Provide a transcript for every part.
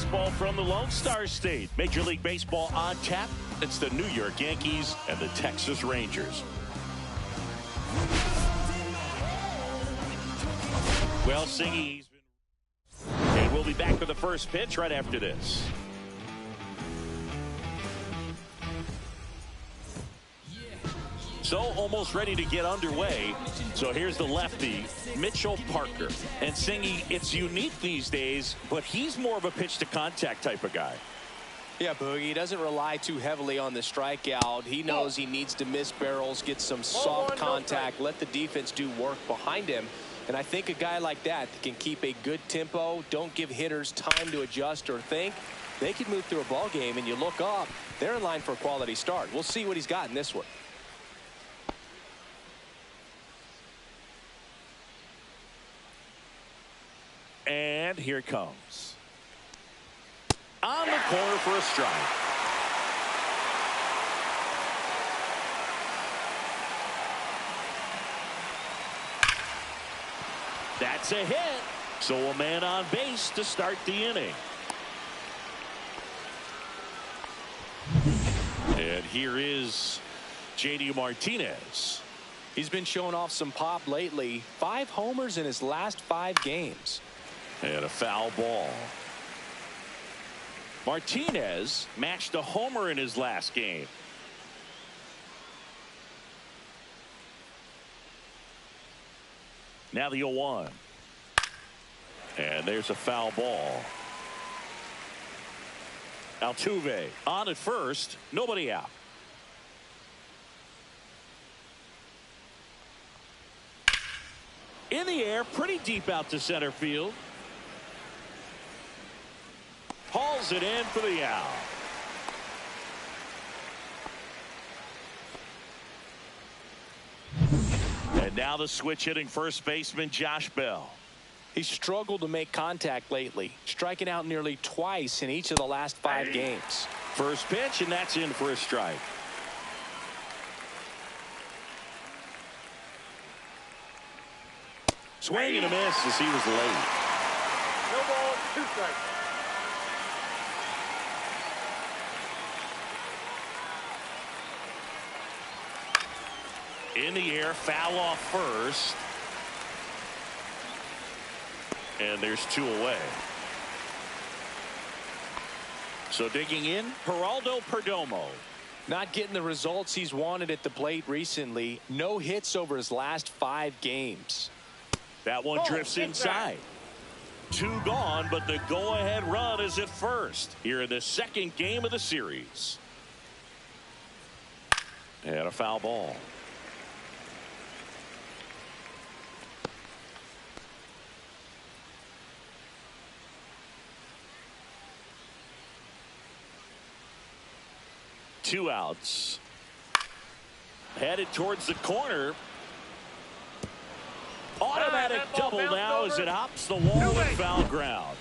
Baseball from the Lone Star State. Major League Baseball on tap. It's the New York Yankees and the Texas Rangers. Well, Singy, and we'll be back for the first pitch right after this. So almost ready to get underway. So here's the lefty, Mitchell Parker. And Singy, it's unique these days, but he's more of a pitch to contact type of guy. Yeah, Boogie, he doesn't rely too heavily on the strikeout. He knows he needs to miss barrels, get some soft contact, let the defense do work behind him. And I think a guy like that can keep a good tempo, don't give hitters time to adjust or think. They can move through a ball game, and you look up, they're in line for a quality start. We'll see what he's got in this one. And here it comes. On the corner for a strike. That's a hit. So a man on base to start the inning. And here is J.D. Martinez. He's been showing off some pop lately. 5 homers in his last 5 games. And a foul ball. Martinez matched a homer in his last game. Now the 0-1. And there's a foul ball. Altuve on at first. Nobody out. In the air, pretty deep out to center field. Hauls it in for the out. And now the switch hitting first baseman Josh Bell. He's struggled to make contact lately, striking out nearly twice in each of the last 5 games. First pitch, and that's in for a strike. Swing and a miss as he was late. No ball, 2 strikes. In the air, foul off first. And there's 2 away. So digging in, Geraldo Perdomo. Not getting the results he's wanted at the plate recently. No hits over his last 5 games. That one drifts inside. 2 gone, but the go-ahead run is at first here in the second game of the series. And a foul ball. Two outs. Headed towards the corner. Automatic double now as it hops the wall and foul ground.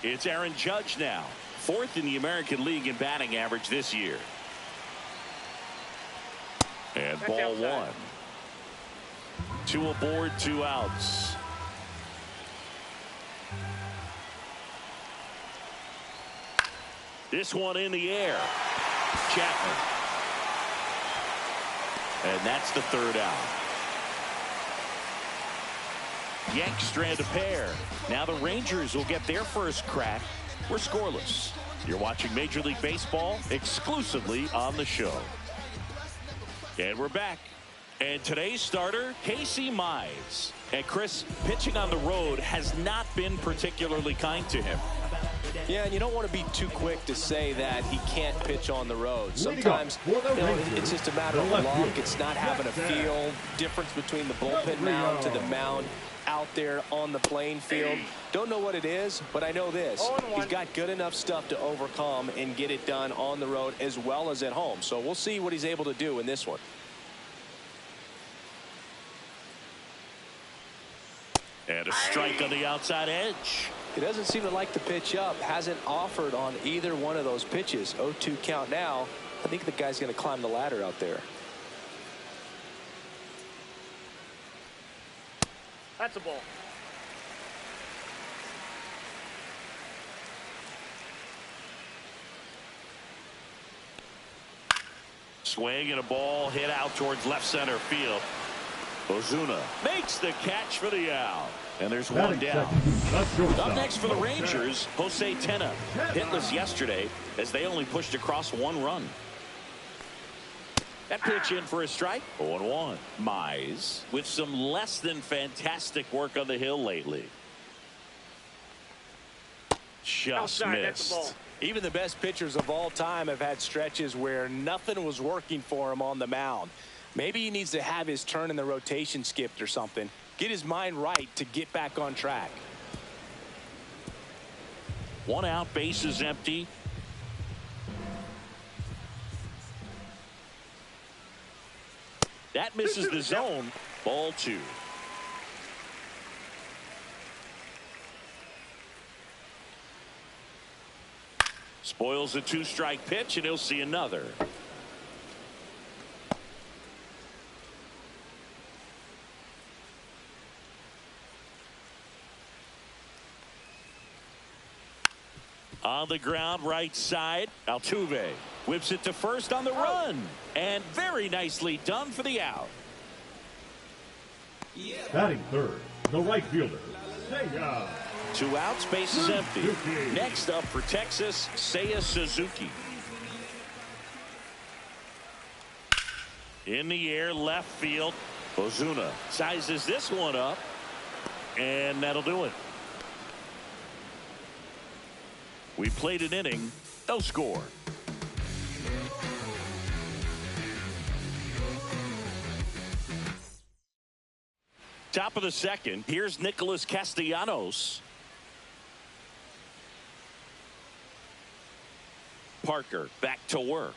It's Aaron Judge now, 4th in the American League in batting average this year. And ball 1. 2 aboard, 2 outs. This one in the air. Chapman. And that's the 3rd out. Yanks strand a pair. Now the Rangers will get their first crack. We're scoreless. You're watching Major League Baseball exclusively on the show. And we're back. And today's starter, Casey Mize. And Chris, pitching on the road has not been particularly kind to him. Yeah, and you don't want to be too quick to say that he can't pitch on the road. Sometimes it's just a matter of luck. It's not having a feel. Difference between the bullpen mound to the mound out there on the playing field. Don't know what it is, but I know this. He's got good enough stuff to overcome and get it done on the road as well as at home. So we'll see what he's able to do in this one. And a strike on the outside edge. He doesn't seem to like the pitch up. Hasn't offered on either one of those pitches. 0-2 count now. I think the guy's going to climb the ladder out there. That's a ball. Swing and a ball hit out towards left center field. Ozuna makes the catch for the out. And there's one down. Up next for the Rangers, Jose Tena. Hitless yesterday as they only pushed across 1 run. That pitch in for a strike. 0-1. Mize with some less than fantastic work on the hill lately. Just missed. Even the best pitchers of all time have had stretches where nothing was working for him on the mound. Maybe he needs to have his turn in the rotation skipped or something. Get his mind right to get back on track. 1 out, base is empty. That misses the zone. Ball 2. Spoils a 2-strike pitch, and he'll see another. On the ground, right side, Altuve whips it to first on the run, and very nicely done for the out. Batting third, the right fielder, Seiya. 2 outs, base is empty. Next up for Texas, Seiya Suzuki. In the air, left field. Ozuna sizes this one up, and that'll do it. We played an inning, no score. Top of the second, here's Nicholas Castellanos. Parker back to work.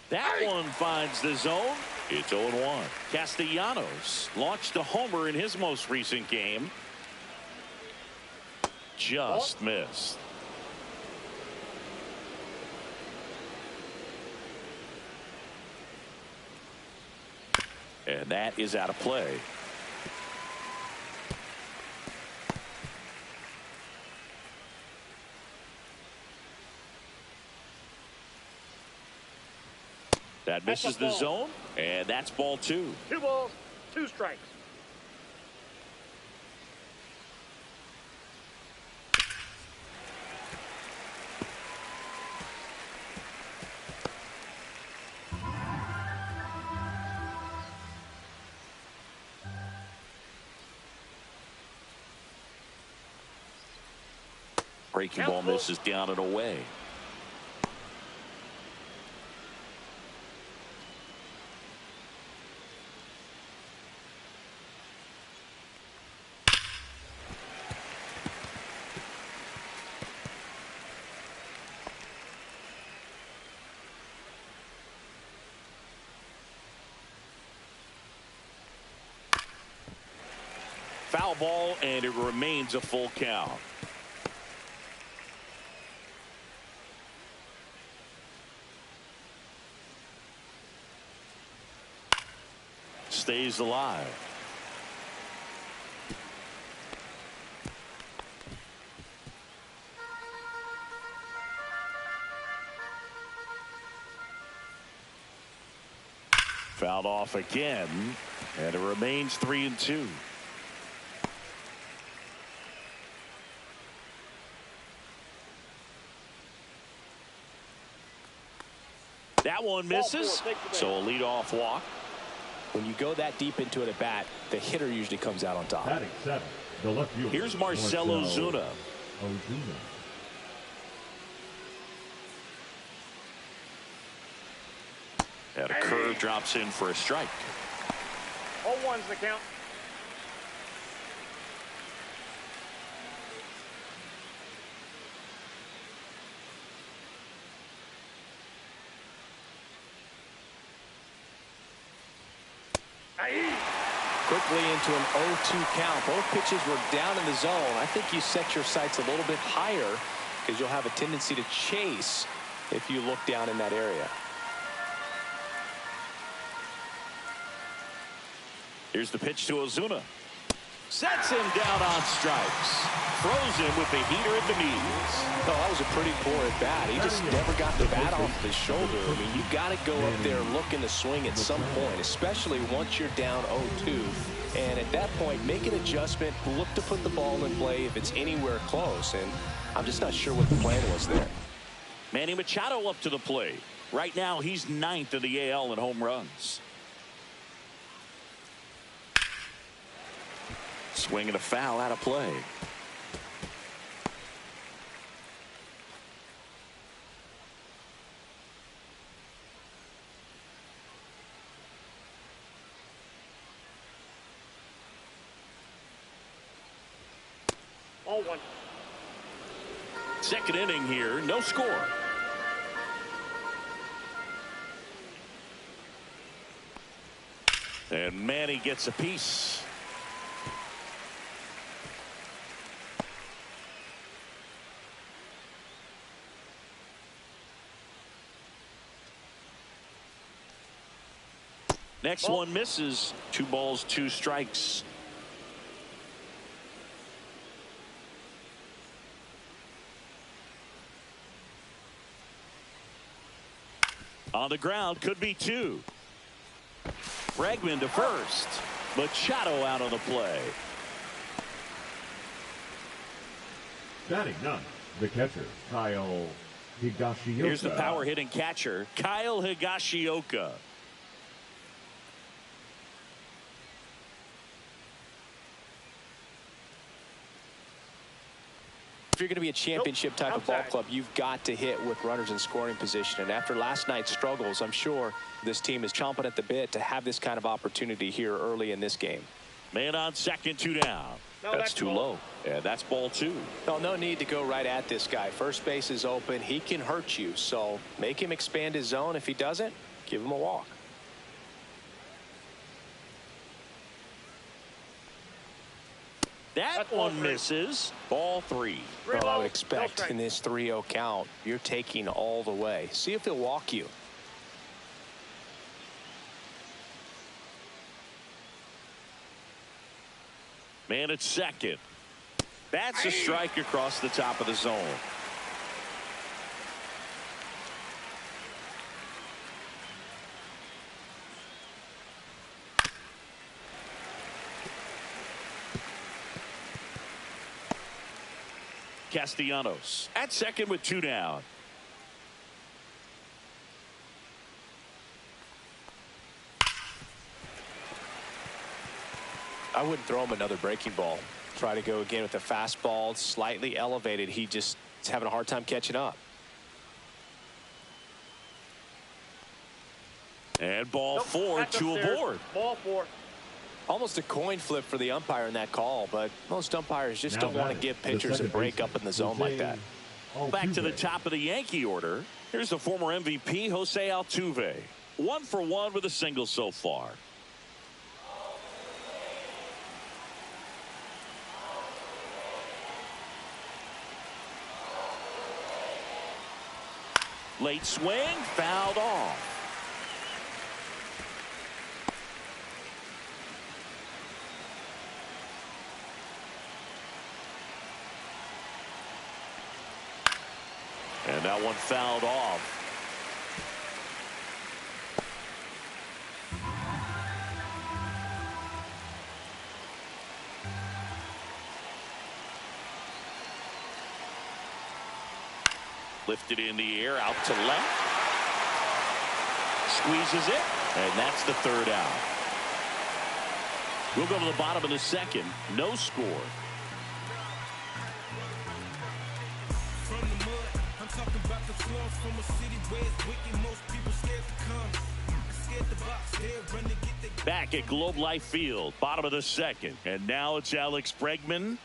That one finds the zone. It's 0-1. Castellanos launched a homer in his most recent game. Just missed. And that is out of play. That misses the zone, and that's ball 2. 2 balls, 2 strikes. Breaking ball misses down and away. Foul ball, and it remains a full count. Stays alive. Fouled off again, and it remains 3-2. That one misses, so a leadoff walk. When you go that deep into it at bat, the hitter usually comes out on top. Batting 7, the left fielder. Here's Marcell Ozuna. And a curve drops in for a strike. 0-1's the count. Quickly into an 0-2 count. Both pitches were down in the zone. I think you set your sights a little bit higher because you'll have a tendency to chase if you look down in that area. Here's the pitch to Ozuna. Sets him down on strikes. Throws him with the heater at the knees. No, that was a pretty poor at bat. He just never got the bat off his shoulder. I mean, you got to go up there looking to swing at some point, especially once you're down 0-2. And at that point, make an adjustment, look to put the ball in play if it's anywhere close. And I'm just not sure what the plan was there. Manny Machado up to the plate. Right now, he's 9th in the AL in home runs. Swing and a foul out of play. All one. Second inning here, no score. And Manny gets a piece. Next one misses. 2 balls, 2 strikes. On the ground, could be 2. Bregman to first. Machado out on the play. Batting 9th, the catcher, Kyle Higashioka. Here's the power hitting catcher, Kyle Higashioka. If you're going to be a championship type of ball club, you've got to hit with runners in scoring position. And after last night's struggles, I'm sure this team is chomping at the bit to have this kind of opportunity here early in this game. Man on second, 2 down. No, that's too low. Yeah, that's ball 2. No need to go right at this guy. First base is open. He can hurt you. So make him expand his zone. If he doesn't, give him a walk. That one misses. Ball 3. Well, I would expect in this 3-0 count, you're taking all the way. See if he'll walk you. Man at second. That's a strike across the top of the zone. Castellanos at second with 2 down. I wouldn't throw him another breaking ball. Try to go again with a fastball, slightly elevated. He just is having a hard time catching up. And ball 4, 2 aboard. Ball 4. Almost a coin flip for the umpire in that call, but most umpires just don't want to give pitchers a break up in the zone like that. Back to the top of the Yankee order. Here's the former MVP, Jose Altuve. 1 for 1 with a single so far. Late swing, fouled off. And that one fouled off. Lifted in the air, out to left. Squeezes it, and that's the 3rd out. We'll go to the bottom of the 2nd. No score. Back at Globe Life Field, bottom of the 2nd, and now it's Alex Bregman.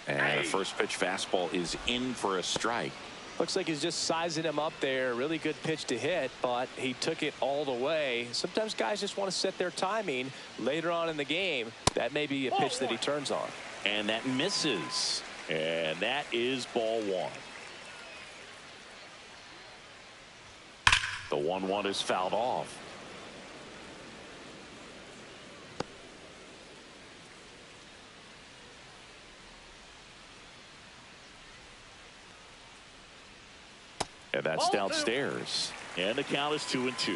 And the first pitch fastball is in for a strike. Looks like he's just sizing him up there. Really good pitch to hit, but he took it all the way. Sometimes guys just want to set their timing later on in the game. That may be a pitch that he turns on. And that misses. And that is ball 1. The 1-1 is fouled off. And that's downstairs. And the count is 2-2.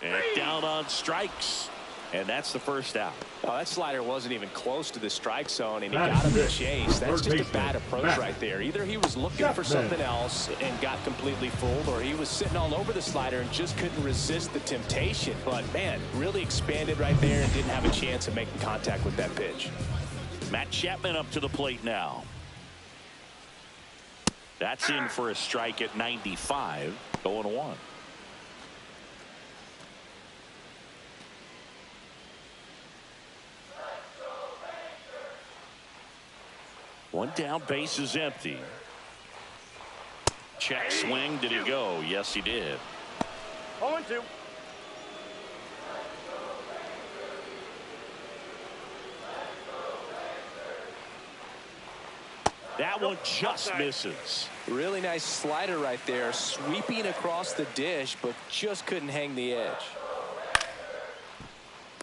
And down on strikes. And that's the first out. Oh, that slider wasn't even close to the strike zone, and he got him to chase. That's just a bad approach right there. Either he was looking for something else and got completely fooled, or he was sitting all over the slider and just couldn't resist the temptation. But, man, really expanded right there and didn't have a chance of making contact with that pitch. Matt Chapman up to the plate now. That's in for a strike at 95, 0-1. One down, base is empty. Check swing. Did he go? Yes, he did. 0-2. That one just misses. Really nice slider right there, sweeping across the dish, but just couldn't hang the edge.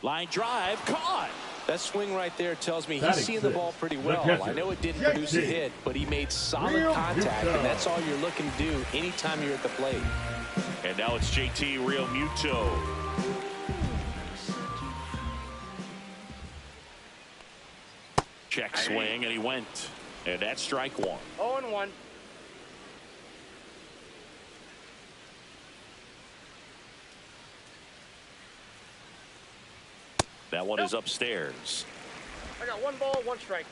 Line drive, caught. That swing right there tells me he's seeing the ball pretty well. I know it didn't produce a hit, but he made solid contact, and that's all you're looking to do anytime you're at the plate. And now it's JT Realmuto. Check swing, and he went. And that's strike one. 0-1. That one is upstairs. I got 1 ball, 1 strike.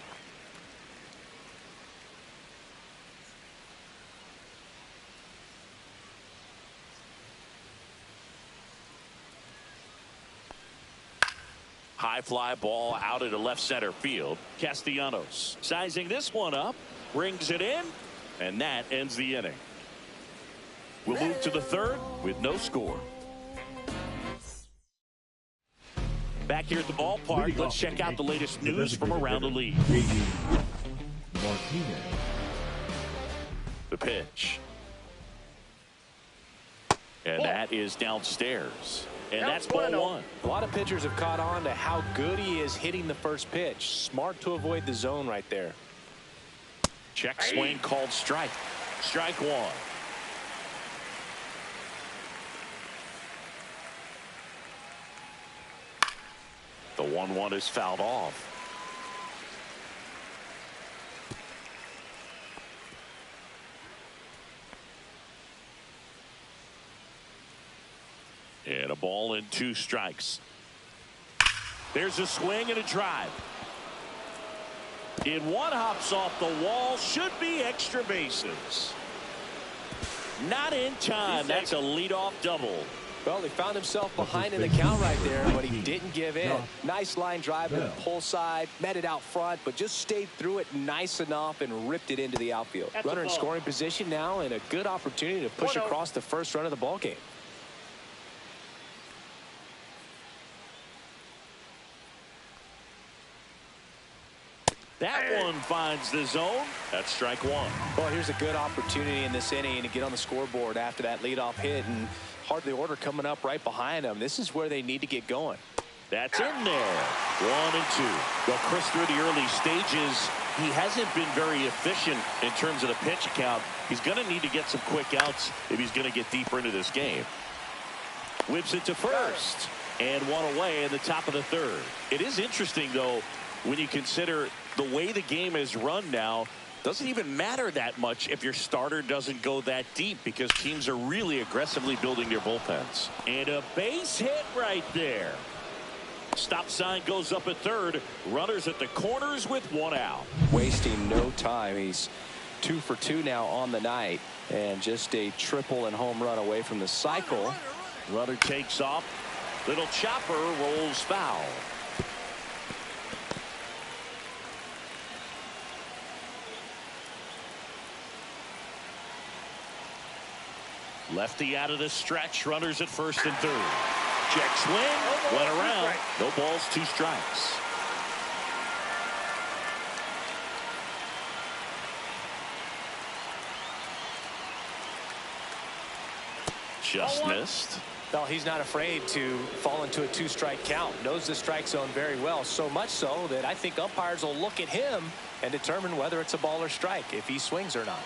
High fly ball out into left center field. Castellanos sizing this one up, brings it in, and that ends the inning. We'll move to the third with no score. Back here at the ballpark, let's check out the latest news from around the league. The pitch. And that is downstairs. And that's ball one. A lot of pitchers have caught on to how good he is hitting the first pitch. Smart to avoid the zone right there. Check swing called strike. Strike one. The 1-1 is fouled off. And a ball and 2 strikes. There's a swing and a drive. In one, hops off the wall. Should be extra bases. Not in time. That's a leadoff double. Well, he found himself behind in the count right there, but he didn't give in. Nice line drive to the pull side, met it out front, but just stayed through it nice enough and ripped it into the outfield. Runner in scoring position now, and a good opportunity to push across the first run of the ball game. That one finds the zone. That's strike one. Well, here's a good opportunity in this inning to get on the scoreboard after that leadoff hit, and hardly order coming up right behind them. This is where they need to get going. That's in there. 1-2. Well, Chris, through the early stages, he hasn't been very efficient in terms of the pitch count. He's going to need to get some quick outs if he's going to get deeper into this game. Whips it to first. And one away in the top of the third. It is interesting, though, when you consider the way the game is run now. Doesn't even matter that much if your starter doesn't go that deep, because teams are really aggressively building their bullpens. And a base hit right there. Stop sign goes up at third. Runners at the corners with 1 out. Wasting no time. He's 2 for 2 now on the night, and just a triple and home run away from the cycle. Runner takes off. Little chopper rolls foul. Lefty out of the stretch. Runners at first and third. Check swing. Went around. No balls, 2 strikes. Just missed. Well, he's not afraid to fall into a two-strike count. Knows the strike zone very well, so much so that I think umpires will look at him and determine whether it's a ball or strike, if he swings or not.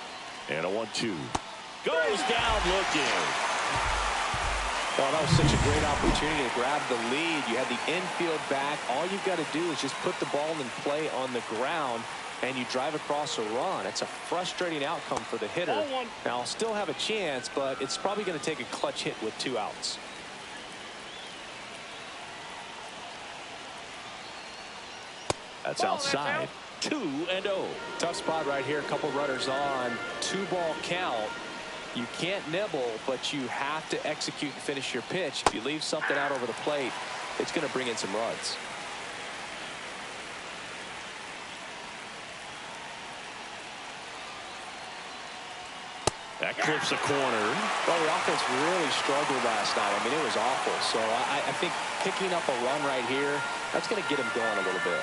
And a 1-2. Goes down looking. Well, that was such a great opportunity to grab the lead. You have the infield back. All you've got to do is just put the ball in play on the ground, and you drive across a run. It's a frustrating outcome for the hitter. Now, I'll still have a chance, but it's probably going to take a clutch hit with 2 outs. That's outside. 2-0. Tough spot right here. A couple runners on. 2-ball count. You can't nibble, but you have to execute and finish your pitch. If you leave something out over the plate, it's going to bring in some runs. That clips the corner. Well, the offense really struggled last night. I mean, it was awful. So I think picking up a run right here, that's going to get him going a little bit.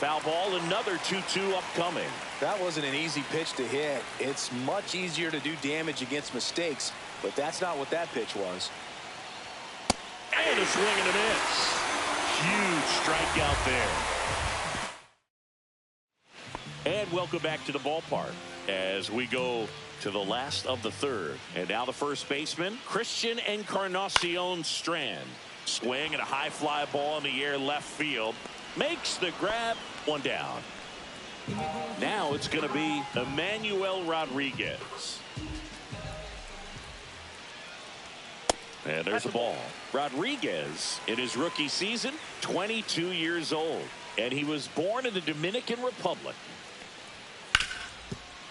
Foul ball, another 2-2 upcoming. That wasn't an easy pitch to hit. It's much easier to do damage against mistakes, but that's not what that pitch was. And a swing and a miss. Huge strikeout there. And welcome back to the ballpark as we go to the last of the third. And now the first baseman, Christian Encarnacion Strand. Swing and a high fly ball in the air left field. Makes the grab. 1 down. Now it's going to be Emmanuel Rodriguez. And there's the ball. Rodriguez, in his rookie season, 22 years old. And he was born in the Dominican Republic.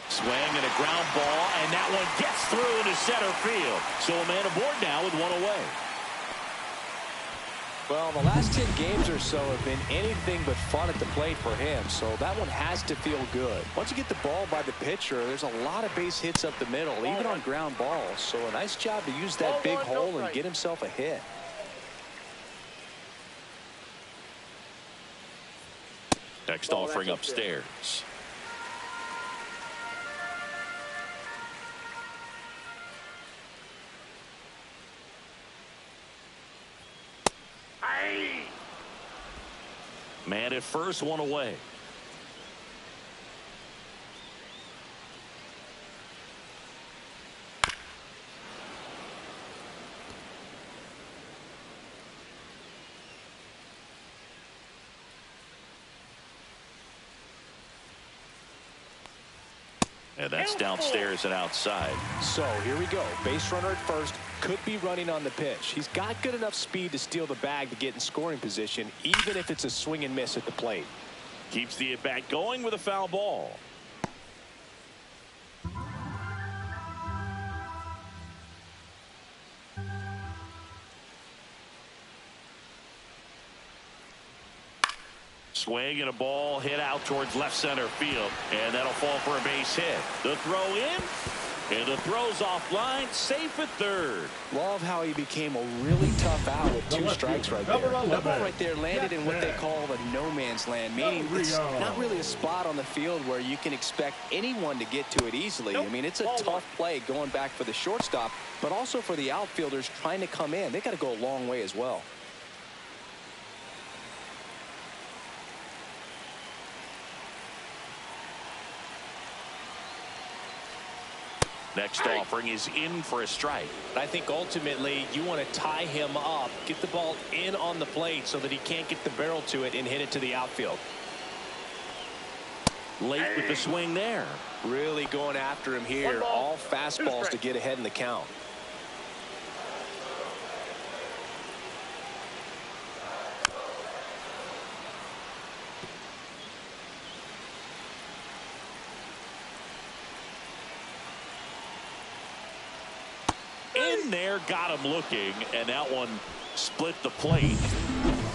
Swing and a ground ball, and that one gets through into center field. So a man aboard now with 1 away. Well, the last 10 games or so have been anything but fun at the plate for him, so that one has to feel good. Once you get the ball by the pitcher, there's a lot of base hits up the middle, even on ground balls. So a nice job to use that big hole and get himself a hit. Next offering upstairs. Man at first, 1 away. And that's downstairs and outside. So here we go. Base runner at first. Could be running on the pitch. He's got good enough speed to steal the bag to get in scoring position, even if it's a swing and miss at the plate. Keeps the at-bat going with a foul ball. Swing and a ball hit out towards left center field, and that'll fall for a base hit. The throw in, and the throw's offline, safe at third. Love how he became a really tough out with 2 strikes right there. That ball right there landed in what they call the no man's land, meaning it's not really a spot on the field where you can expect anyone to get to it easily. I mean, it's a tough play going back for the shortstop, but also for the outfielders trying to come in. They got to go a long way as well. Next offering is in for a strike. I think ultimately you want to tie him up, get the ball in on the plate so that he can't get the barrel to it and hit it to the outfield. Late with the swing there. Really going after him here. All fastballs to get ahead in the count. In there, got him looking, and that one split the plate.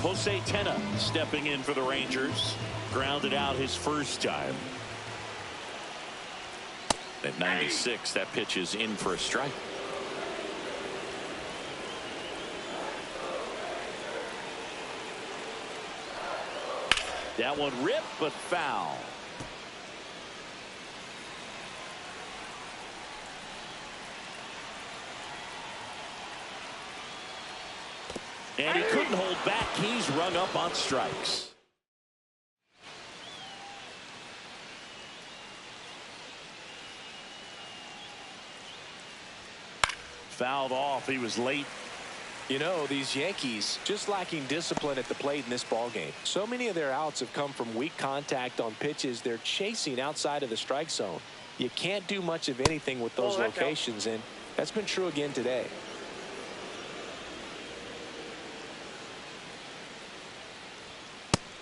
Jose Tena stepping in for the Rangers. Grounded out his first time. At 96, that pitch is in for a strike. That one ripped, but foul. And he couldn't hold back. He's rung up on strikes. Fouled off. He was late. You know, these Yankees just lacking discipline at the plate in this ball game. So many of their outs have come from weak contact on pitches they're chasing outside of the strike zone. You can't do much of anything with those locations, and that's been true again today.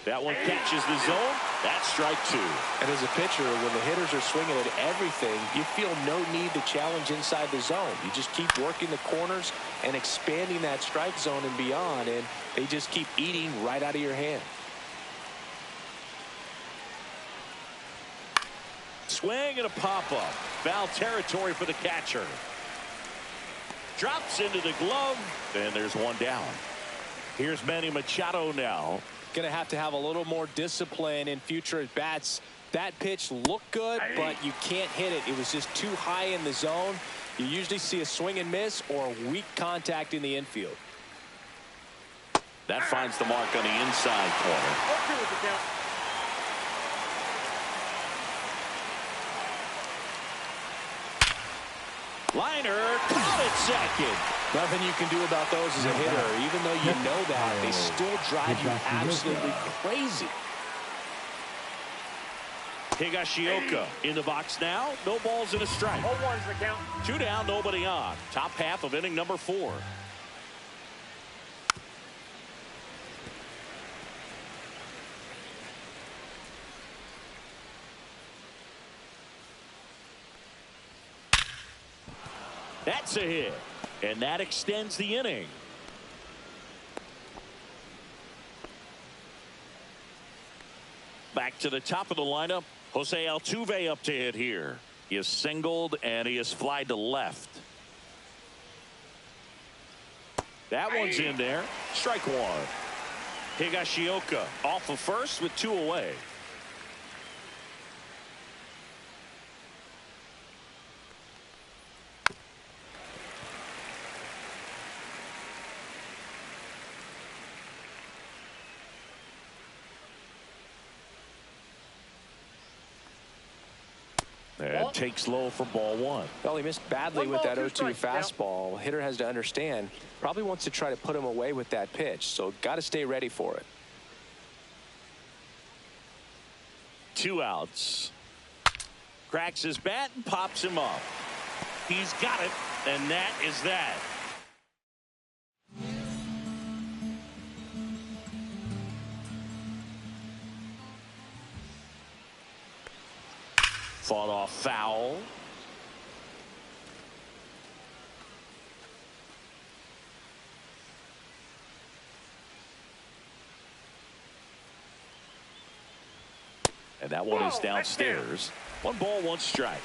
That one catches the zone. That's strike two. And as a pitcher, when the hitters are swinging at everything, you feel no need to challenge inside the zone. You just keep working the corners and expanding that strike zone and beyond, and they just keep eating right out of your hand. Swing and a pop-up. Foul territory for the catcher. Drops into the glove, and there's one down. Here's Manny Machado now. Going to have a little more discipline in future at bats. That pitch looked good, but you can't hit it. It was just too high in the zone. You usually see a swing and miss or weak contact in the infield. That finds the mark on the inside corner. Liner caught at second. Nothing you can do about those as a hitter. Even though you know that, they still drive you absolutely crazy. Higashioka in the box now. No balls and a strike. 0-1's the count. 2 down, nobody on. Top half of inning number 4. That's a hit, and that extends the inning. Back to the top of the lineup. Jose Altuve up to hit here. He is singled, and he is flied to left. That one's in there. Strike one. Higashioka off of first with 2 away. And takes low for ball 1. Well, he missed badly with that 0-2 fastball. Hitter has to understand, probably wants to try to put him away with that pitch, so got to stay ready for it. 2 outs. Cracks his bat and pops him up. He's got it, and that is that. Fought off foul. And that one is downstairs. 1 ball, 1 strike.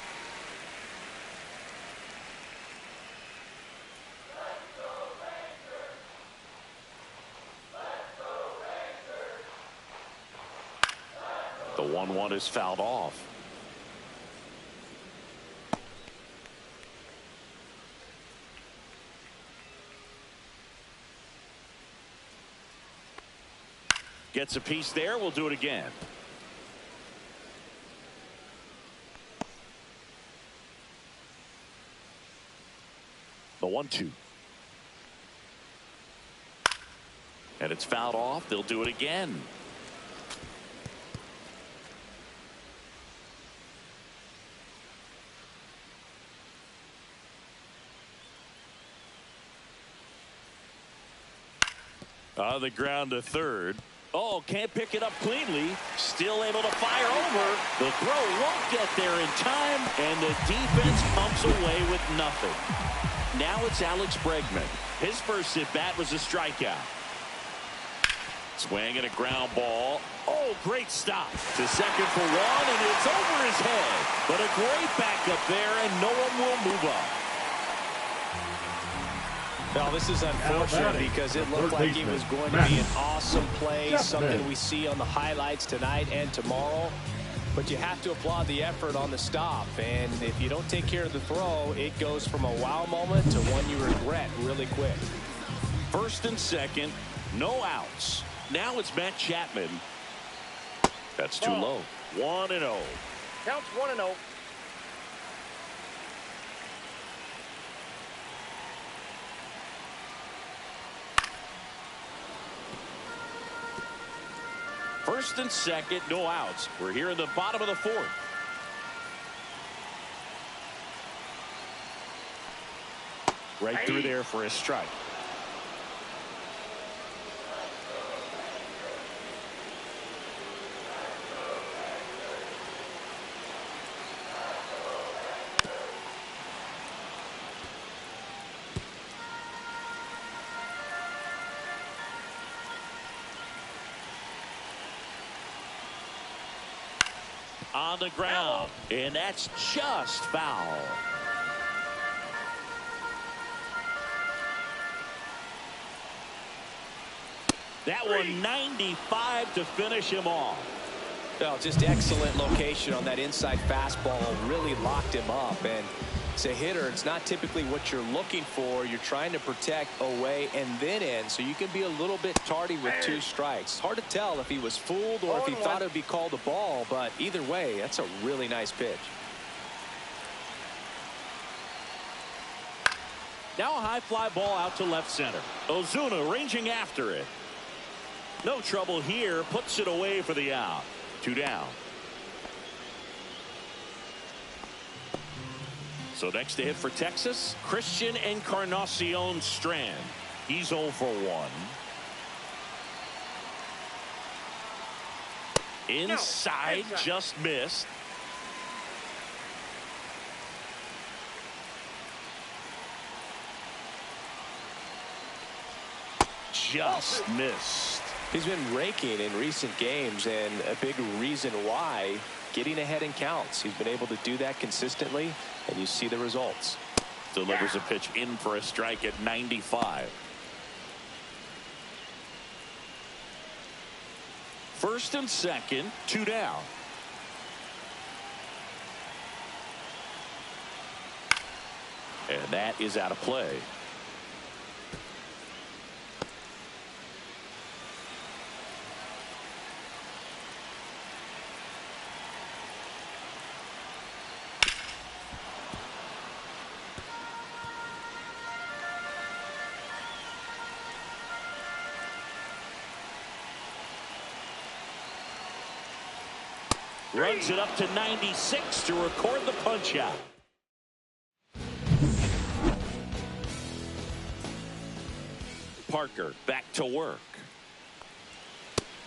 The 1-1 is fouled off. Gets a piece there. We'll do it again. The 1-2. And it's fouled off. They'll do it again. On the ground to third. Oh, can't pick it up cleanly. Still able to fire over. The throw won't get there in time, and the defense pumps away with nothing. Now it's Alex Bregman. His first at-bat was a strikeout. Swing and a ground ball. Oh, great stop. To second for 1, and it's over his head. But a great backup there, and no one will move up. Well, this is unfortunate because it looked like it was going to be an awesome play, something we see on the highlights tonight and tomorrow. But you have to applaud the effort on the stop. And if you don't take care of the throw, it goes from a wow moment to one you regret really quick. First and second, no outs. Now it's Matt Chapman. That's too low. 1-0. Counts 1-0. First and second, no outs. We're here in the bottom of the fourth. Right through there for a strike. On the ground, and that's just foul. That one 95 to finish him off. Well, just excellent location on that inside fastball. Really locked him up. And as a hitter, it's not typically what you're looking for. You're trying to protect away and then in, so you can be a little bit tardy with 2 strikes. Hard to tell if he was fooled or if he thought it would be called a ball, but either way, that's a really nice pitch. Now a high fly ball out to left center. Ozuna ranging after it. No trouble here. Puts it away for the out. 2 down. So next to hit for Texas, Christian Encarnacion Strand. He's 0 for 1. Inside, just missed. Just missed. He's been raking in recent games, and a big reason why, getting ahead in counts. He's been able to do that consistently, and you see the results. Delivers a pitch in for a strike at 95. First and second, 2 down. And that is out of play. Runs it up to 96 to record the punch out. Parker back to work.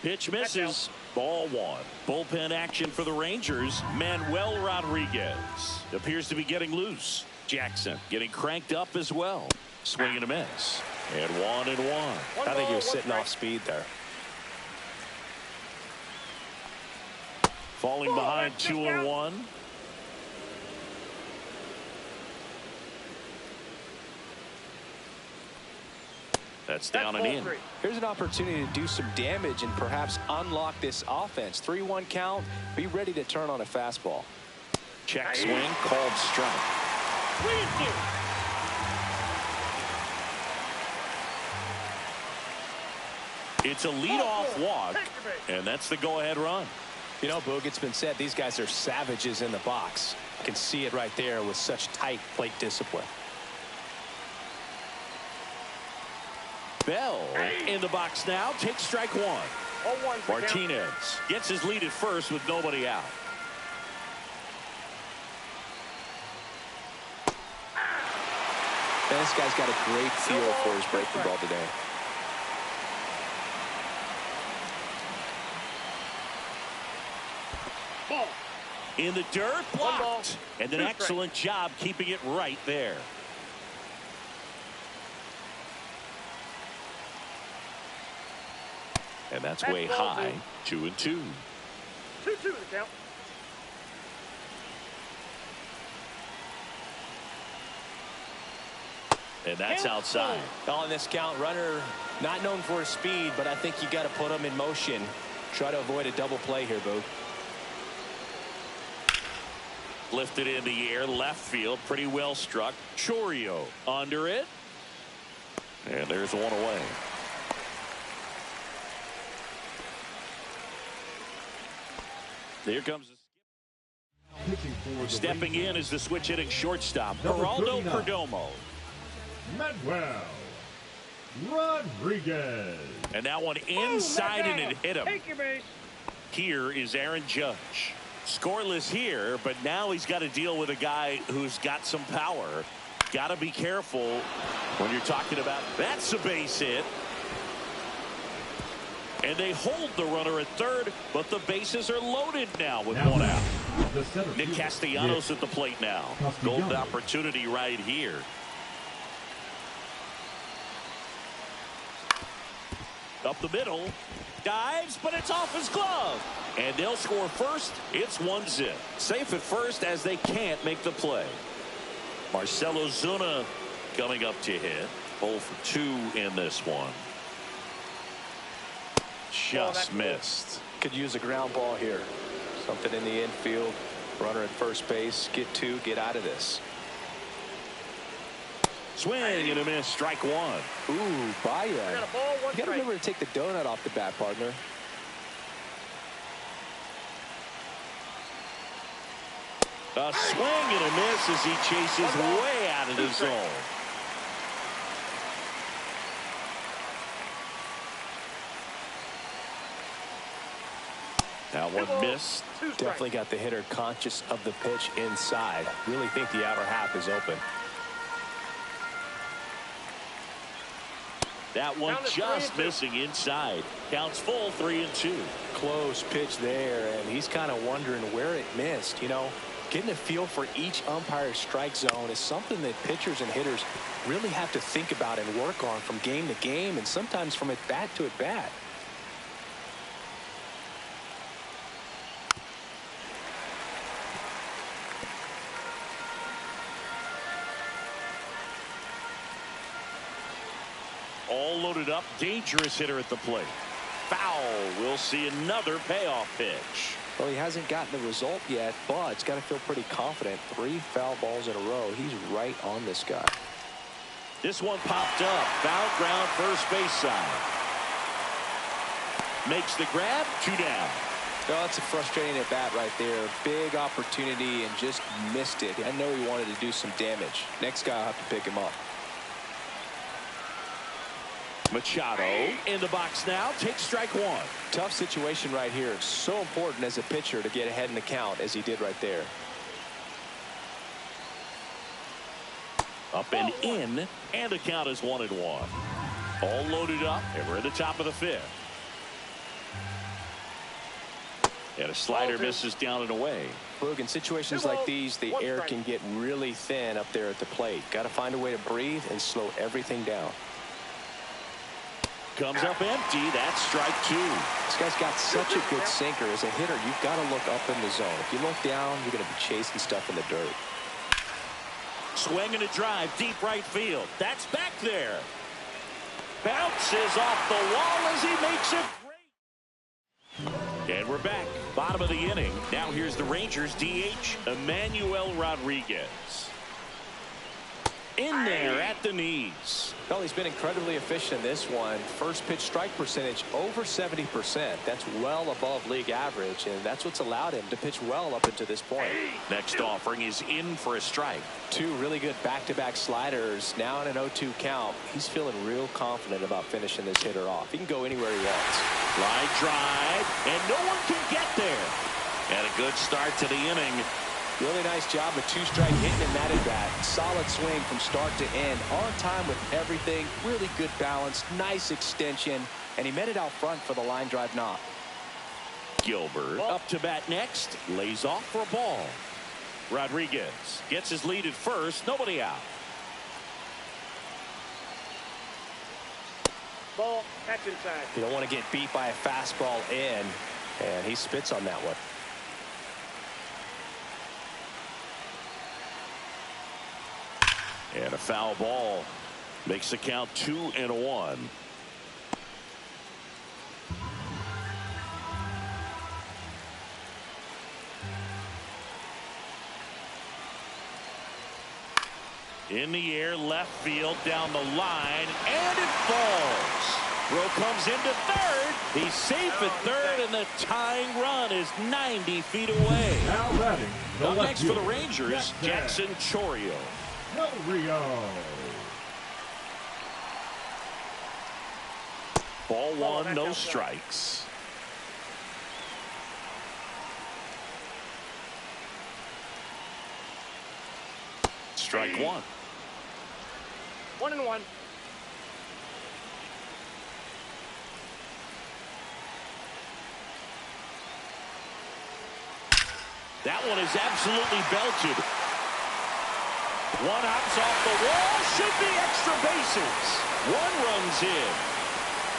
Pitch misses. Ball 1. Bullpen action for the Rangers. Manuel Rodriguez appears to be getting loose. Jackson getting cranked up as well. Swing and a miss. And 1-1. I think he was sitting off speed there. Falling behind 2-1. That's down and in. Here's an opportunity to do some damage and perhaps unlock this offense. 3-1 count. Be ready to turn on a fastball. Check swing, called strike. It's a leadoff walk, and that's the go-ahead run. You know, Boog, it's been said these guys are savages in the box. You can see it right there with such tight plate discipline. Bell in the box now. Takes strike 1. Martinez gets his lead at first with nobody out. And this guy's got a great feel for his breaking ball today. In the dirt, blocked. And an excellent job keeping it right there. And that's way high. 2-2. 2-2 the count. And that's outside. On this count, runner not known for his speed, but I think you got to put him in motion. Try to avoid a double play here, Boog. Lifted in the air, left field, pretty well struck. Chorio under it. And there's one away. Here comes stepping in is the switch hitting shortstop, Geraldo Perdomo. Manuel Rodriguez. And that one inside and it hit him. Take your base. Here is Aaron Judge. Scoreless here, but now he's got to deal with a guy who's got some power. Got to be careful when you're talking about that's a base hit. And they hold the runner at third, but the bases are loaded now with one out. Nick Castellanos at the plate now. Golden opportunity right here. Up the middle. Dives, but it's off his glove. And they'll score first. It's 1-0. Safe at first as they can't make the play. Marcell Ozuna coming up to hit. 0 for 2 in this one. Just missed. Could use a ground ball here. Something in the infield. Runner at first base. Get 2. Get out of this. Swing and a miss. Strike 1. Ooh, Baya. I got a ball, one You got to strike. remember to take the donut off the bat, partner. A swing and a miss as he chases way out of the zone. Now one missed. Definitely got the hitter conscious of the pitch inside. Really think the outer half is open. That one just missing inside. Counts full 3-2. Close pitch there, and he's kind of wondering where it missed. You know, getting a feel for each umpire's strike zone is something that pitchers and hitters really have to think about and work on from game to game, and sometimes from at bat to at bat. All loaded up. Dangerous hitter at the plate. Foul. We'll see another payoff pitch. Well, he hasn't gotten the result yet, but he's got to feel pretty confident. 3 foul balls in a row. He's right on this guy. This one popped up. Foul ground, first base side. Makes the grab. 2 down. Oh, that's a frustrating at bat right there. Big opportunity and just missed it. I know he wanted to do some damage. Next guy will have to pick him up. Machado in the box now. Takes strike 1. Tough situation right here. So important as a pitcher to get ahead in the count as he did right there. Up and in, and the count is 1-1. All loaded up, and we're at the top of the 5th. And a slider misses down and away. Look, in situations like these, the air can get really thin up there at the plate. Got to find a way to breathe and slow everything down. Comes up empty. That's strike 2. This guy's got such a good sinker. As a hitter, you've got to look up in the zone. If you look down, you're going to be chasing stuff in the dirt. Swing and a drive, deep right field. That's back there. Bounces off the wall as he makes it great. And we're back. Bottom of the inning. Now here's the Rangers DH, Emmanuel Rodriguez. In there at the knees. Well, he's been incredibly efficient in this one. First pitch strike percentage over 70%. That's well above league average, and that's what's allowed him to pitch well up until this point. Next offering is in for a strike. 2 really good back-to-back sliders. Now in an 0-2 count. He's feeling real confident about finishing this hitter off. He can go anywhere he wants. Line drive, and no one can get there. And a good start to the inning. Really nice job of 2-strike hitting in that at bat. Solid swing from start to end. On time with everything. Really good balance. Nice extension. And he met it out front for the line drive knock. Gilbert up to bat next. Lays off for a ball. Rodriguez gets his lead at first. Nobody out. Ball. That's inside. You don't want to get beat by a fastball in. And he spits on that one. And a foul ball makes the count 2-1. In the air, left field, down the line, and it falls. Throw comes into third. He's safe at third, and the tying run is 90 feet away. Now batting. Up next for the Rangers, Jackson Chourio. Ball one, no strikes. Strike one. 1-1. That one is absolutely belted. One hops off the wall. Should be extra bases. One run's in.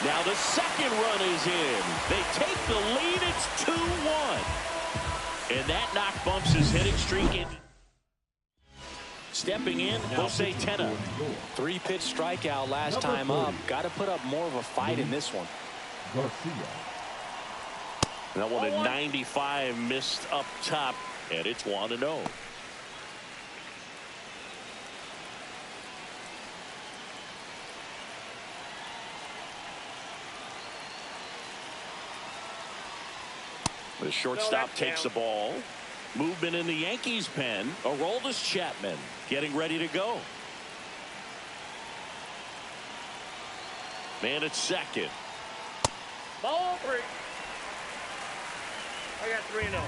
Now the second run is in. They take the lead. It's 2-1. And that knock bumps his hitting streak in. Stepping in, Jose Tena. 3-pitch strikeout last time up. Got to put up more of a fight in this one. That one at 95 missed up top, and it's 1-0. The shortstop takes the ball. Movement in the Yankees pen. Aroldis Chapman getting ready to go. Man at second. Ball 3. I got 3-0.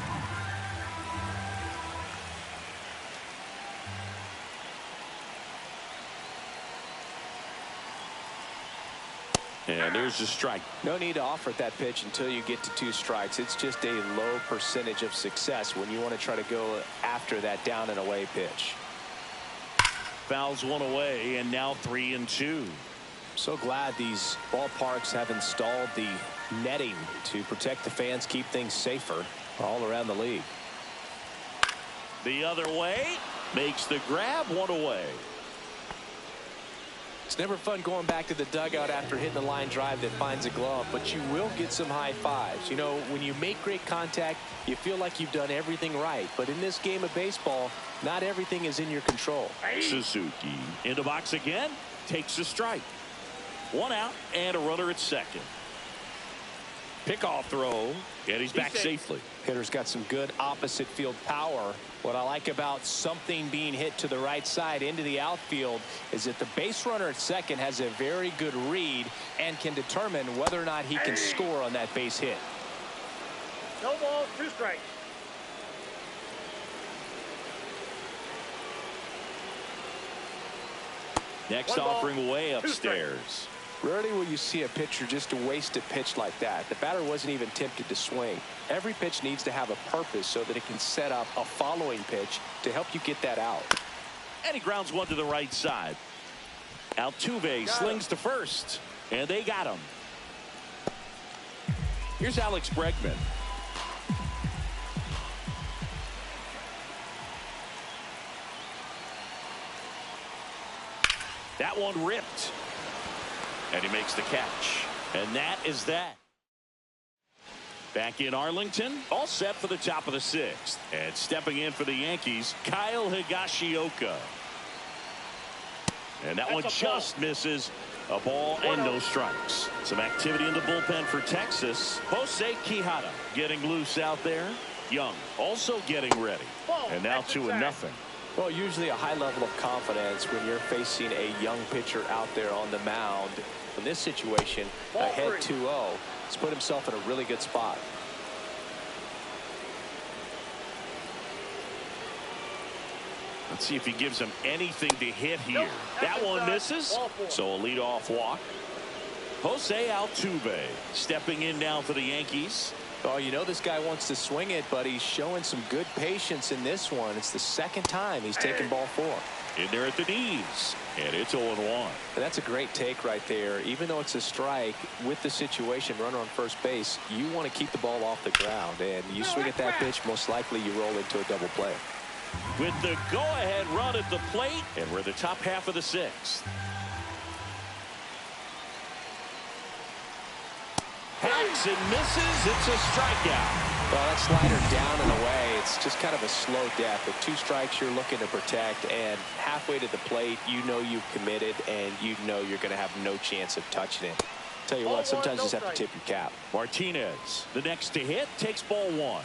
And there's the strike. No need to offer at that pitch until you get to 2 strikes. It's just a low percentage of success when you want to try to go after that down and away pitch. Fouls one away, and now 3-2. So glad these ballparks have installed the netting to protect the fans, keep things safer all around the league. The other way, makes the grab, 1 away. It's never fun going back to the dugout after hitting a line drive that finds a glove, but you will get some high fives. You know, when you make great contact, you feel like you've done everything right. But in this game of baseball, not everything is in your control. Suzuki in the box again, takes a strike. 1 out and a runner at second. Pickoff throw, and he's back safely. Hitter's got some good opposite field power. What I like about something being hit to the right side into the outfield is that the base runner at second has a very good read and can determine whether or not he can score on that base hit. No balls, 2 strikes. Next offering way upstairs. Rarely will you see a pitcher just waste a pitch like that. The batter wasn't even tempted to swing. Every pitch needs to have a purpose so that it can set up a following pitch to help you get that out. And he grounds one to the right side. Altuve slings to first, and they got him. Here's Alex Bregman. That one ripped. And he makes the catch. And that is that. Back in Arlington, all set for the top of the 6th. And stepping in for the Yankees, Kyle Higashioka. And that one just misses. A ball and no strikes. Some activity in the bullpen for Texas. Jose Quijada getting loose out there. Young also getting ready. And now 2-0. Well, usually a high level of confidence when you're facing a young pitcher out there on the mound. In this situation, ahead 2-0, he's put himself in a really good spot. Let's see if he gives him anything to hit here. That one misses, so a leadoff walk. Jose Altuve stepping in now for the Yankees. Oh, you know this guy wants to swing it, but he's showing some good patience in this one. It's the second time he's taken ball 4. In there at the knees, and it's 0-1. That's a great take right there. Even though it's a strike, with the situation, runner on first base, you want to keep the ball off the ground. And you swing at that pitch, most likely you roll into a double play. With the go-ahead run at the plate, and we're the top half of the 6th. Hacks and misses. It's a strikeout. Well, that slider down and away. it's just kind of a slow death. With 2 strikes, you're looking to protect, and halfway to the plate, you know you've committed, and you know you're going to have no chance of touching it. Tell you what, sometimes you just have to tip your cap. Martinez, the next to hit, takes ball 1.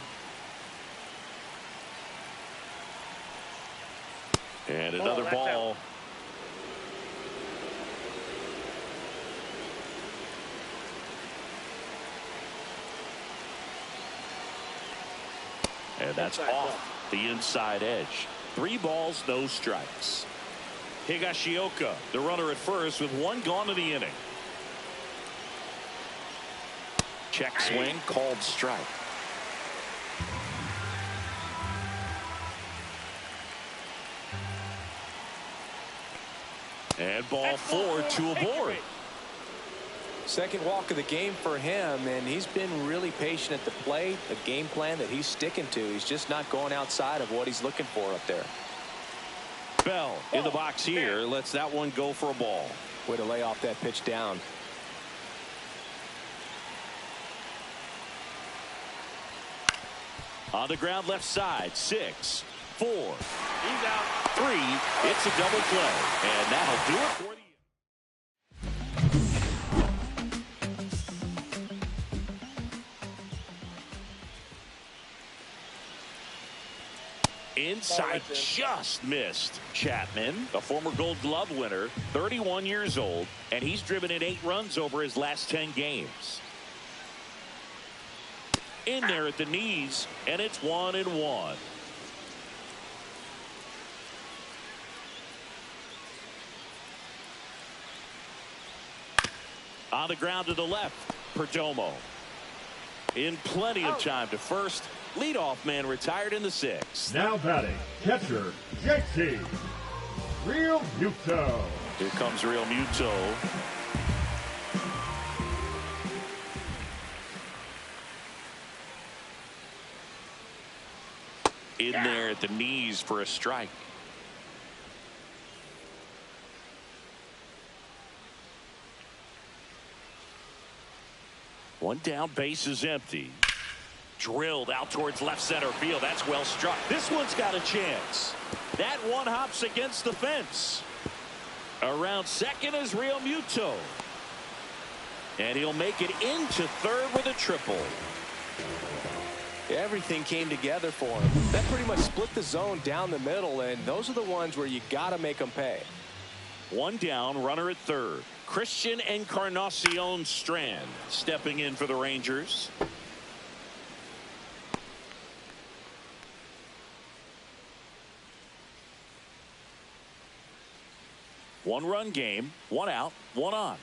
And another ball. And that's off the inside edge. 3 balls, no strikes. Higashioka, the runner at first with 1 gone in the inning. Check swing, called strike. And ball 4, 2 aboard. Second walk of the game for him, and he's been really patient at the plate. A game plan that he's sticking to. He's just not going outside of what he's looking for up there. Bell in the box here. Lets that one go for a ball. Way to lay off that pitch down. On the ground left side. 6, 4. He's out. 3. It's a double play. And that'll do it for the inside, just missed. Chapman, a former Gold Glove winner, 31 years old, and he's driven in 8 runs over his last 10 games. In there at the knees, and it's 1-1. On the ground to the left, Perdomo. In plenty of time to first. Leadoff man retired in the 6th. Now batting, catcher, JT. Real Muto. Here comes Real Muto. In there at the knees for a strike. One down, base is empty. Drilled out towards left center field. That's well struck. This one's got a chance. That one hops against the fence. Around second is Real Muto. And he'll make it into third with a triple. Everything came together for him. That pretty much split the zone down the middle, and those are the ones where you got to make them pay. 1 down, runner at third. Christian Encarnacion Strand stepping in for the Rangers. One-run game, 1 out, 1 on.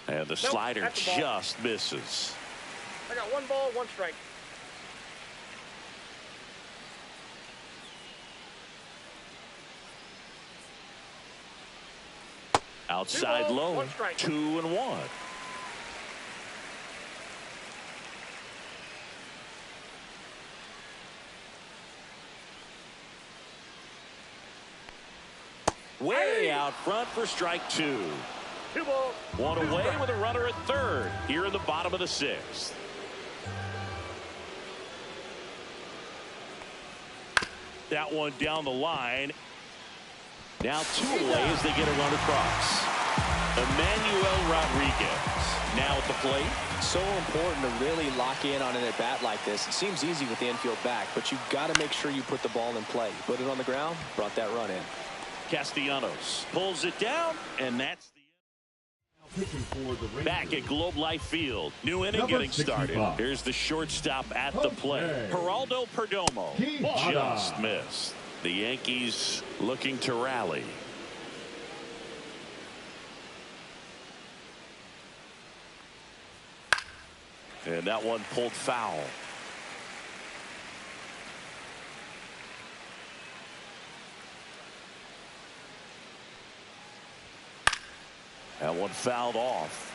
And the slider just misses. I got 1 ball, 1 strike. Outside low, 2-1. Way out front for strike 2. 2 balls. 1 away with a runner at third here in the bottom of the 6th. That one down the line. Now 2 away as they get a run across. Emmanuel Rodriguez now at the plate. So important to really lock in on an at-bat like this. It seems easy with the infield back, but you've got to make sure you put the ball in play. Put it on the ground, brought that run in. Castellanos pulls it down, and that's the back at Globe Life Field. New inning getting started. Here's the shortstop at the plate. Geraldo Perdomo just missed. The Yankees looking to rally. And that one pulled foul. That one fouled off.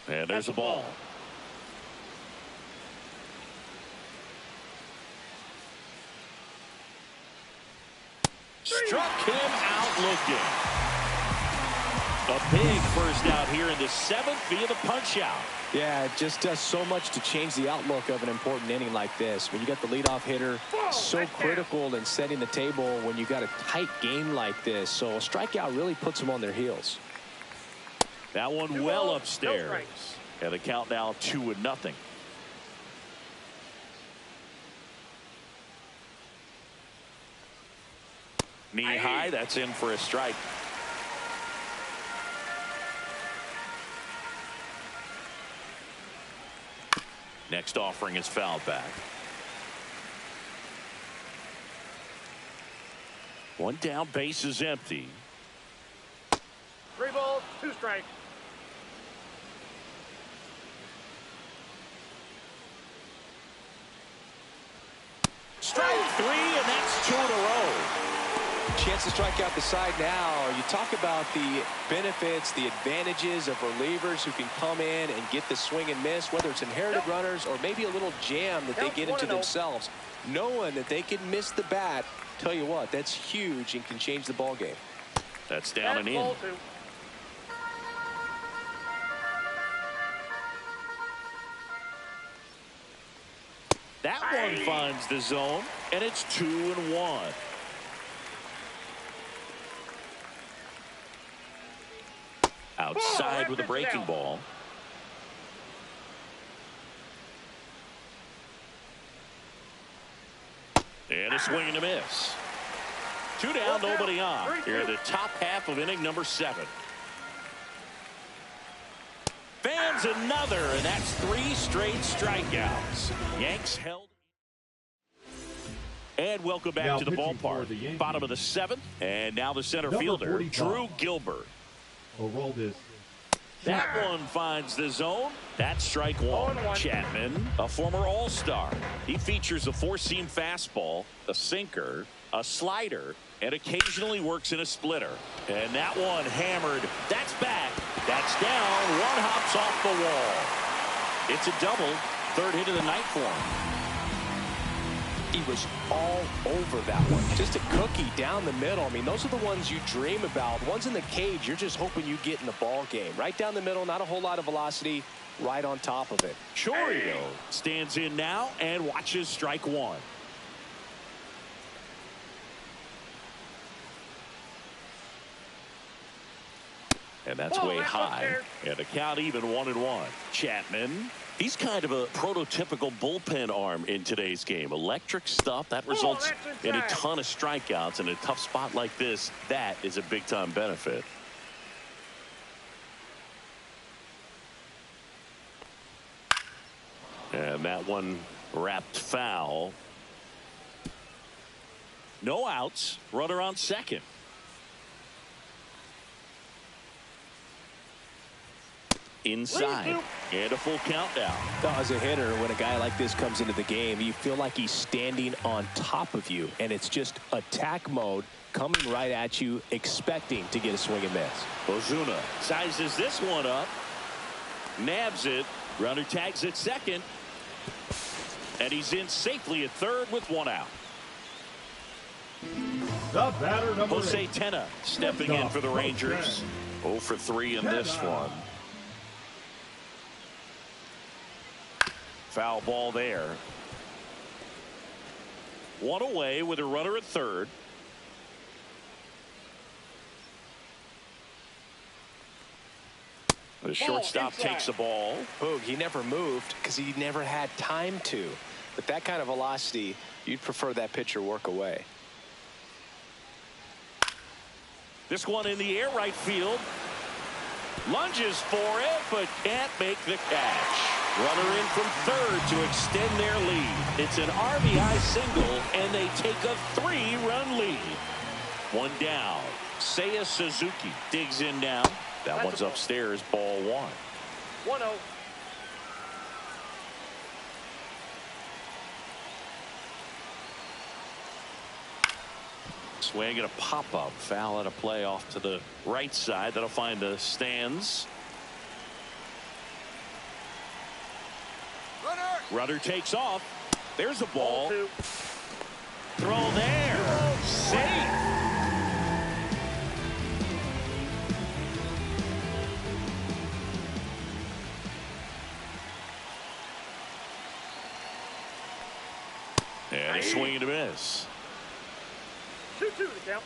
And there's a ball. struck him out looking. A big first out here in the 7th via the punch out. Yeah, it just does so much to change the outlook of an important inning like this. When you got the leadoff hitter, so critical in setting the table when you got a tight game like this. So a strikeout really puts them on their heels. That one well upstairs. And the count now 2-0. Knee high, that's in for a strike. Next offering is fouled back. One down, base is empty. 3 balls, 2 strikes. Strike 3, and that's 2 in a row. Chance to strike out the side now. You talk about the benefits, the advantages of relievers who can come in and get the swing and miss, whether it's inherited runners or maybe a little jam that they get into themselves. Knowing that they can miss the bat, tell you what, that's huge and can change the ball game. That's down and in. That one finds the zone, and it's 2-1. Outside with a breaking ball. And a swing and a miss. 2 down, nobody on. Here in the top half of inning number 7. Fans another, and that's 3 straight strikeouts. Yanks held. And welcome back to the ballpark. Bottom of the 7th, and now the center fielder, Drew Gilbert. That one finds the zone. That's strike 1. Chapman, a former All-Star. He features a 4-seam fastball, a sinker, a slider, and occasionally works in a splitter. And that one hammered. That's back. That's down. One hops off the wall. It's a double. 3rd hit of the night for him. He was all over that one. Just a cookie down the middle. I mean, those are the ones you dream about. Ones in the cage, you're just hoping you get in the ball game. Right down the middle, not a whole lot of velocity, right on top of it. Chorio stands in now and watches strike 1. And that's way high. And the count even 1-1. Chapman. He's kind of a prototypical bullpen arm in today's game. Electric stuff that results in a ton of strikeouts. In a tough spot like this, that is a big-time benefit. And that one wrapped foul. No outs. Runner on second. Inside, and a full countdown. As a hitter, when a guy like this comes into the game, you feel like he's standing on top of you, and it's just attack mode coming right at you, expecting to get a swing and miss. Ozuna sizes this one up, nabs it, runner tags at second, and he's in safely at 3rd with 1 out. The batter, number Jose 8. Tena stepping in for the Rangers. 0 for 3 in this one. Foul ball there. 1 away with a runner at 3rd. The shortstop takes the ball. Boog, he never moved because he never had time to. But that kind of velocity, you'd prefer that pitcher work away. This one in the air, right field. Lunges for it, but can't make the catch. Runner in from 3rd to extend their lead. It's an RBI single, and they take a 3-run lead. 1 down. Seiya Suzuki digs in now. That one's upstairs, ball 1. 1-0. Swing and a pop-up. Foul at a play off to the right side. That'll find the stands. Runner takes off. There's a ball. Throw there. Safe. And a swing and a miss. 2-2 to count.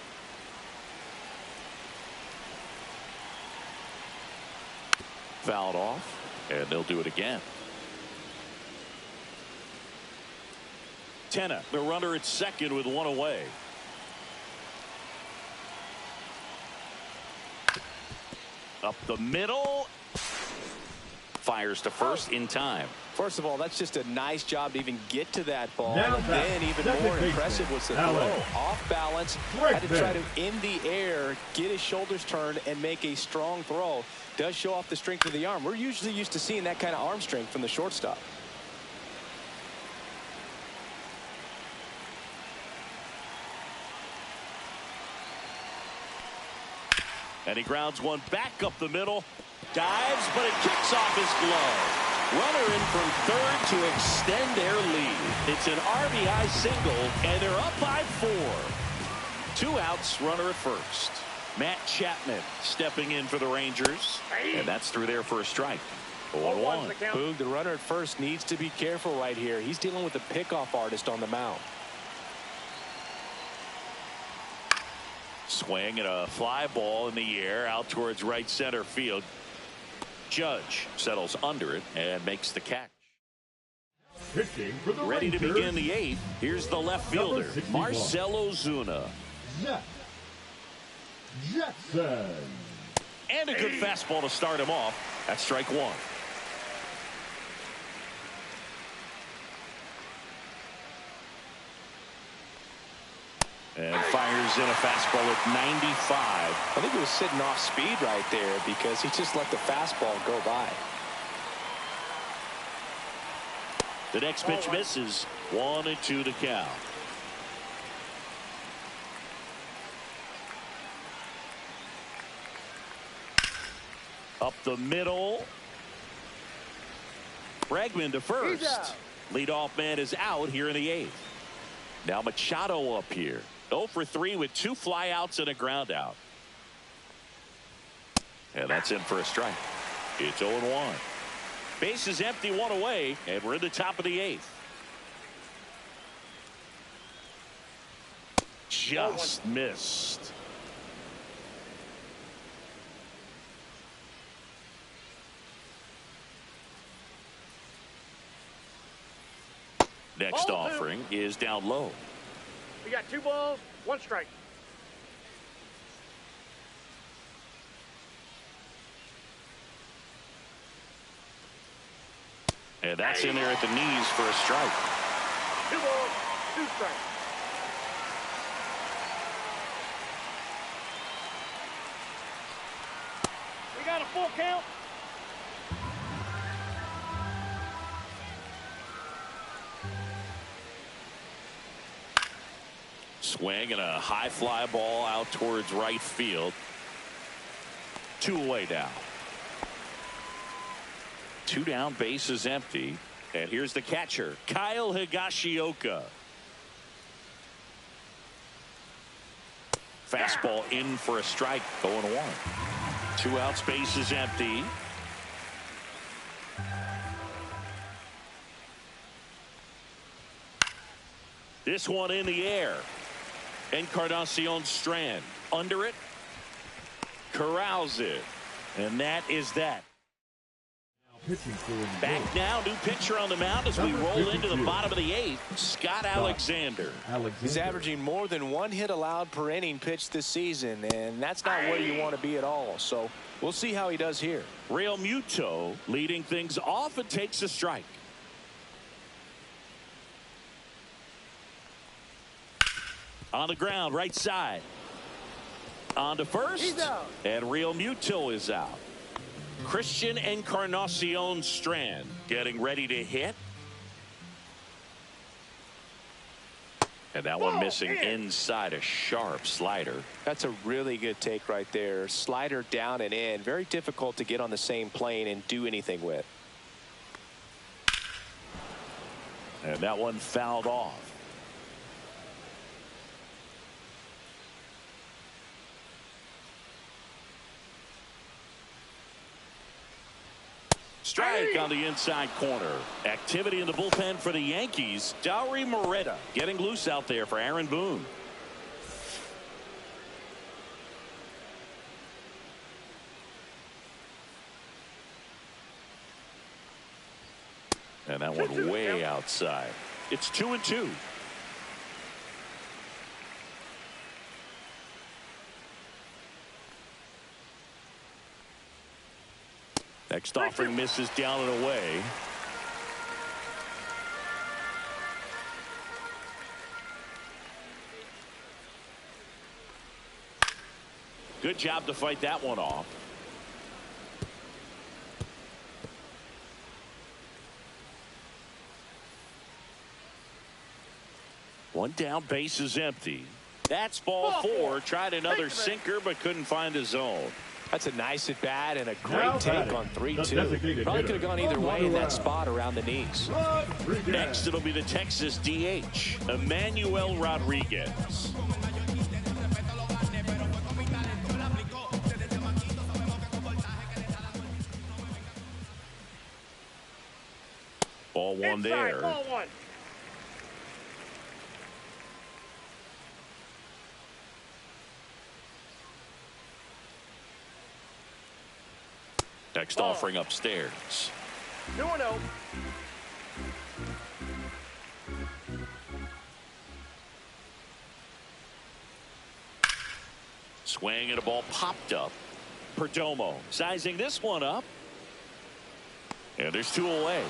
Fouled off, and they'll do it again. Tenna, the runner at second with one away. Up the middle. Fires to first in time. First of all, that's just a nice job to even get to that ball. Now And then even more impressive was the throw. Off balance, had to try to, in the air, get his shoulders turned and make a strong throw. Does show off the strength of the arm. We're usually used to seeing that kind of arm strength from the shortstop. And he grounds one back up the middle. Dives, but it kicks off his glove. Runner in from third to extend their lead. It's an RBI single, and they're up by 4. 2 outs, runner at first. Matt Chapman stepping in for the Rangers. And that's through their first strike. 0-1. Boog, the runner at first needs to be careful right here. He's dealing with a pickoff artist on the mound. Swing and a fly ball in the air out towards right center field. Judge settles under it and makes the catch. Ready to begin the 8th. Here's the left fielder, Marcell Ozuna. Jackson. And a good fastball to start him off. That's strike 1. And fires in a fastball at 95. I think he was sitting off speed right there because he just let the fastball go by. The next pitch misses. 1-2 to count. Up the middle. Bregman to first. Leadoff man is out here in the 8th. Now Machado up here. 0 for 3 with 2 flyouts and a ground out. And that's in for a strike. It's 0-1. Base is empty, 1 away, and we're in the top of the 8th. Just missed. Next offering is down low. We got 2 balls, 1 strike. And that's in there at the knees for a strike. 2 balls, 2 strikes. We got a full count. Swing and a high fly ball out towards right field. 2 away now. 2 down, base is empty. And here's the catcher, Kyle Higashioka. Fastball in for a strike, 0-1. 2 outs, base is empty. This one in the air. Encarnacion Strand under it. Corrals it. And that is that. Back now, new pitcher on the mound as we roll into the bottom of the 8th, Scott Alexander. He's averaging more than 1 hit allowed per inning pitched this season, and that's not where you want to be at all. So we'll see how he does here. Real Muto leading things off and takes a strike. On the ground, right side. On to first. And Real Muto is out. Christian Encarnacion Strand getting ready to hit. And that one missing inside, a sharp slider. That's a really good take right there. Slider down and in. Very difficult to get on the same plane and do anything with. And that one fouled off. Strike on the inside corner. Activity in the bullpen for the Yankees. Dauri Moreta getting loose out there for Aaron Boone. And that one way outside. It's 2-2. Next offering misses down and away. Good job to fight that one off. One down, base is empty. That's ball four. Tried another sinker but couldn't find a zone. That's a nice at bat and a great take on 3-2. Probably could have gone either way in that spot around the knees. Next, it'll be the Texas DH, Emmanuel Rodriguez. Ball one there. Ball one. Next offering upstairs. 2-0. Swing and a ball popped up. Perdomo sizing this one up. And there's two away.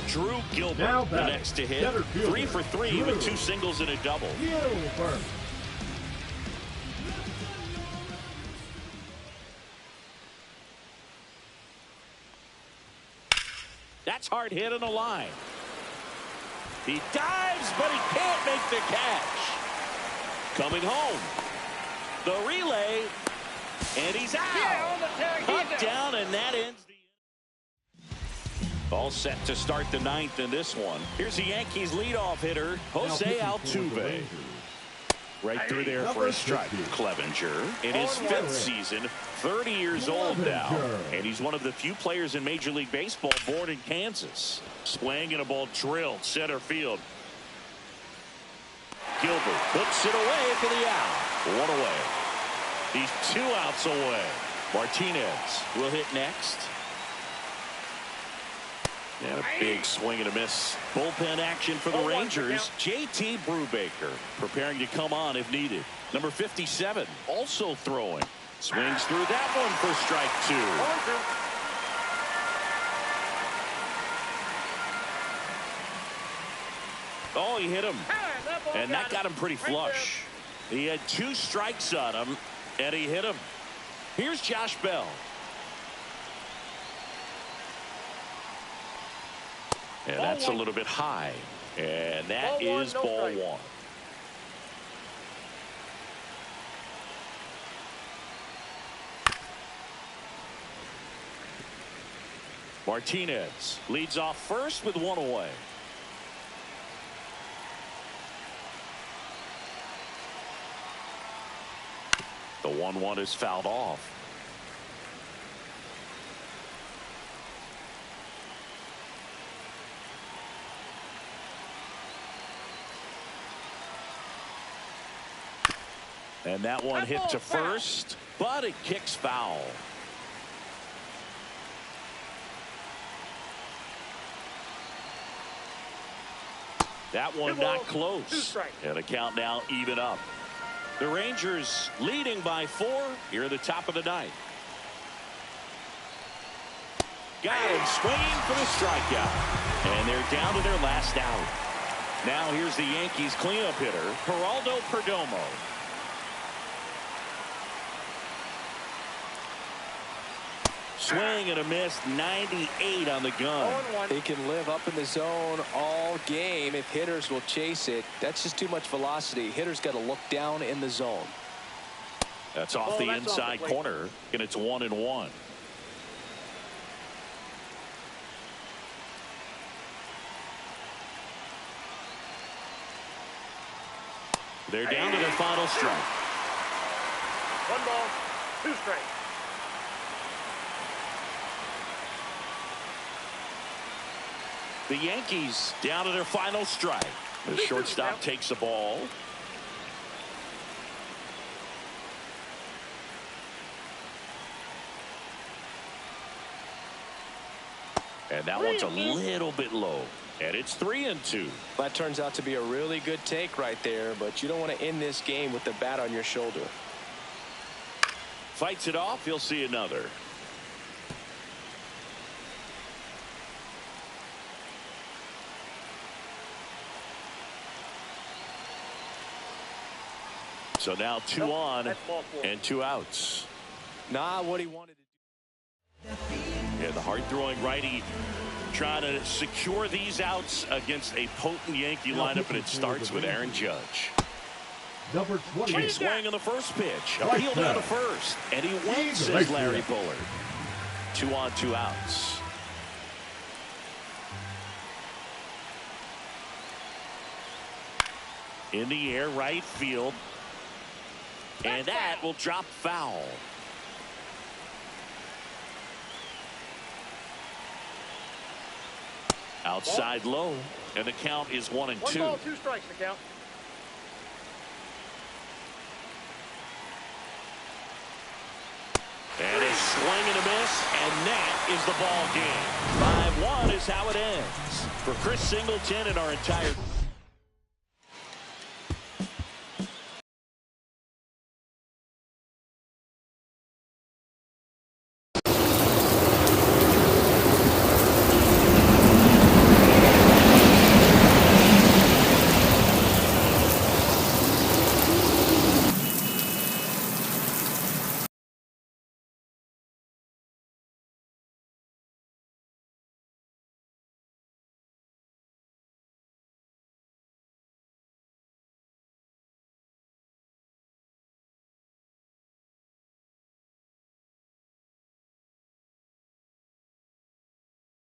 Drew Gilbert, the next to hit. 3 for 3 with 2 singles and a double. That's hard hit on the line. He dives, but he can't make the catch. Coming home. The relay. And he's out. Cut down, and that ends the all set to start the ninth in this one. Here's the Yankees leadoff hitter, Jose Altuve. Right through there for a strike. Clevenger in his 5th season, 30 years old now, and he's one of the few players in Major League Baseball born in Kansas. Swing and a ball drilled center field. Gilbert puts it away for the out. One away. He's 2 outs away. Martinez will hit next. And a big swing and a miss. Bullpen action for the Rangers. JT Brubaker preparing to come on if needed. Number 57 also throwing. Swings through that one for strike 2. Oh, he hit him. And that got him pretty flush. He had 2 strikes on him, and he hit him. Here's Josh Bell. And that's a little bit high. And that is ball one. Martinez leads off first with 1 away. The 1-1 is fouled off. And that one hit to first, but it kicks foul. That one not close. And a count now even up. The Rangers leading by 4 here at the top of the ninth. Got him swinging for the strikeout. And they're down to their last out. Now here's the Yankees cleanup hitter, Geraldo Perdomo. Swing and a miss, 98 on the gun. He can live up in the zone all game if hitters will chase it. That's just too much velocity. Hitters got to look down in the zone. That's off the inside corner, and it's 1-1. They're down to their final strike. 1 ball, 2 strikes. The Yankees down to their final strike. The shortstop takes the ball. And that one's a little bit low. And it's 3-2. That turns out to be a really good take right there, but you don't want to end this game with the bat on your shoulder. Fights it off. He'll see another. So now 2 on and 2 outs. Not what he wanted to do. Yeah, the hard-throwing righty trying to secure these outs against a potent Yankee lineup, and it starts with Aaron Judge. Number 20. Big swing on the first pitch. Appeal down to first, and he wins, says Larry Bullard. 2 on, 2 outs. In the air, right field. And that will drop foul. Outside low, and the count is 1-2. 1 ball, 2 strikes to count. And a swing and a miss, and that is the ball game. 5-1 is how it ends. For Chris Singleton and our entire